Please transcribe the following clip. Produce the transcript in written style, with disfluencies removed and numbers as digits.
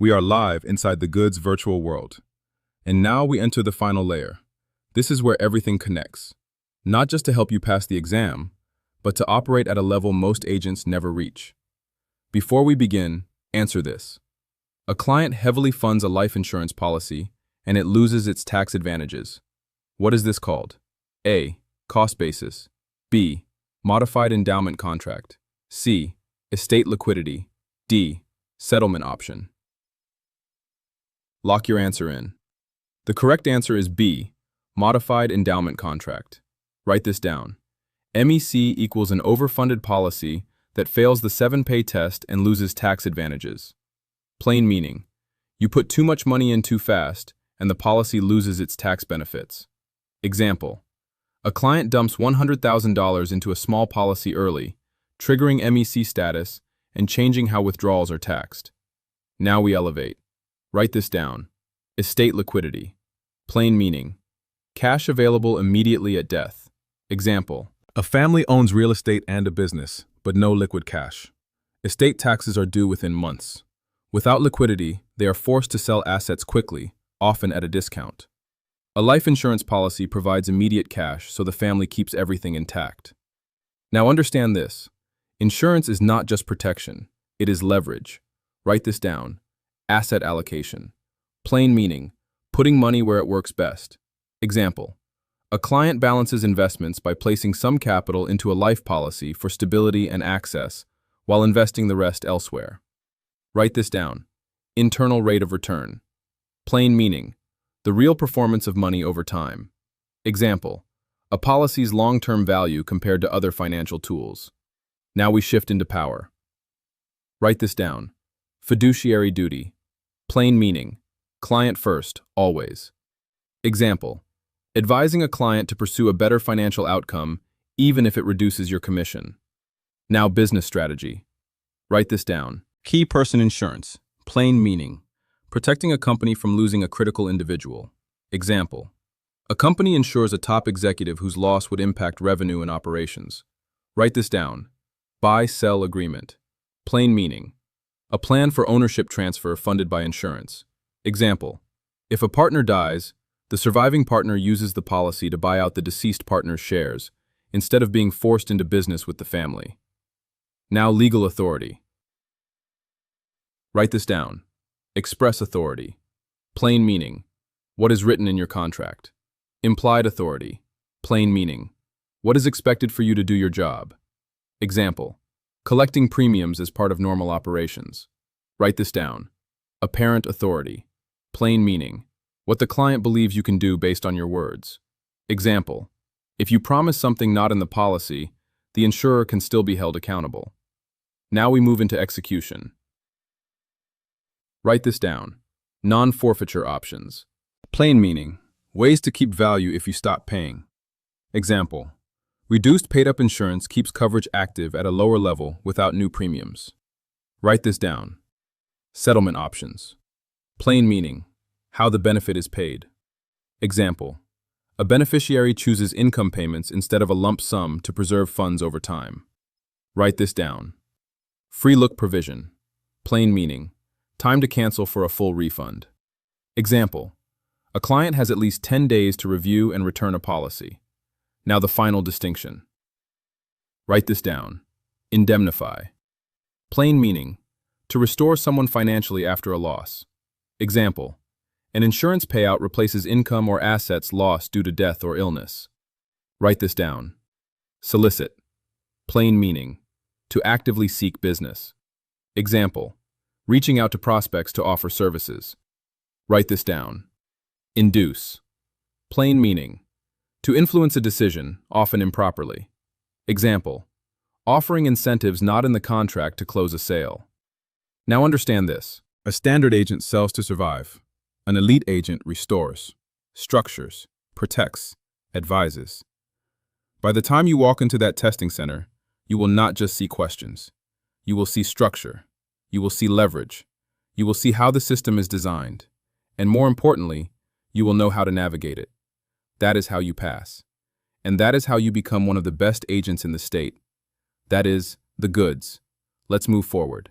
We are live inside the Goods virtual world. And now we enter the final layer. This is where everything connects. Not just to help you pass the exam, but to operate at a level most agents never reach. Before we begin, answer this. A client heavily funds a life insurance policy and it loses its tax advantages. What is this called? A. Cost basis. B. Modified endowment contract. C. Estate liquidity. D. Settlement option. Lock your answer in. The correct answer is B. Modified endowment contract. Write this down. MEC equals an overfunded policy that fails the 7-pay test and loses tax advantages. Plain meaning, you put too much money in too fast and the policy loses its tax benefits. Example, a client dumps $100,000 into a small policy early, triggering MEC status and changing how withdrawals are taxed. Now we elevate. Write this down. Estate liquidity. Plain meaning, cash available immediately at death. Example, a family owns real estate and a business, but no liquid cash. Estate taxes are due within months. Without liquidity, they are forced to sell assets quickly, often at a discount. A life insurance policy provides immediate cash so the family keeps everything intact. Now understand this. Insurance is not just protection, it is leverage. Write this down. Asset allocation. Plain meaning, putting money where it works best. Example, a client balances investments by placing some capital into a life policy for stability and access, while investing the rest elsewhere. Write this down. Internal rate of return. Plain meaning, the real performance of money over time. Example, a policy's long-term value compared to other financial tools. Now we shift into power. Write this down. Fiduciary duty. Plain meaning, client first, always. Example, advising a client to pursue a better financial outcome, even if it reduces your commission. Now business strategy. Write this down. Key person insurance. Plain meaning, protecting a company from losing a critical individual. Example, a company insures a top executive whose loss would impact revenue and operations. Write this down. Buy-sell agreement. Plain meaning, a plan for ownership transfer funded by insurance. Example, if a partner dies, the surviving partner uses the policy to buy out the deceased partner's shares, instead of being forced into business with the family. Now legal authority. Write this down. Express authority. Plain meaning, what is written in your contract. Implied authority. Plain meaning, what is expected for you to do your job. Example, collecting premiums as part of normal operations. Write this down. Apparent authority. Plain meaning, what the client believes you can do based on your words. Example, if you promise something not in the policy, the insurer can still be held accountable. Now we move into execution. Write this down. Non-forfeiture options. Plain meaning, ways to keep value if you stop paying. Example, reduced paid-up insurance keeps coverage active at a lower level without new premiums. Write this down. Settlement options. Plain meaning, how the benefit is paid. Example, a beneficiary chooses income payments instead of a lump sum to preserve funds over time. Write this down. Free look provision. Plain meaning, time to cancel for a full refund. Example, a client has at least 10 days to review and return a policy. Now the final distinction. Write this down. Indemnify. Plain meaning, to restore someone financially after a loss. Example, an insurance payout replaces income or assets lost due to death or illness. Write this down. Solicit. Plain meaning, to actively seek business. Example, reaching out to prospects to offer services. Write this down. Induce. Plain meaning, to influence a decision, often improperly. Example, offering incentives not in the contract to close a sale. Now understand this. A standard agent sells to survive. An elite agent restores, structures, protects, advises. By the time you walk into that testing center, you will not just see questions. You will see structure. You will see leverage. You will see how the system is designed. And more importantly, you will know how to navigate it. That is how you pass. And that is how you become one of the best agents in the state. That is, the goods. Let's move forward.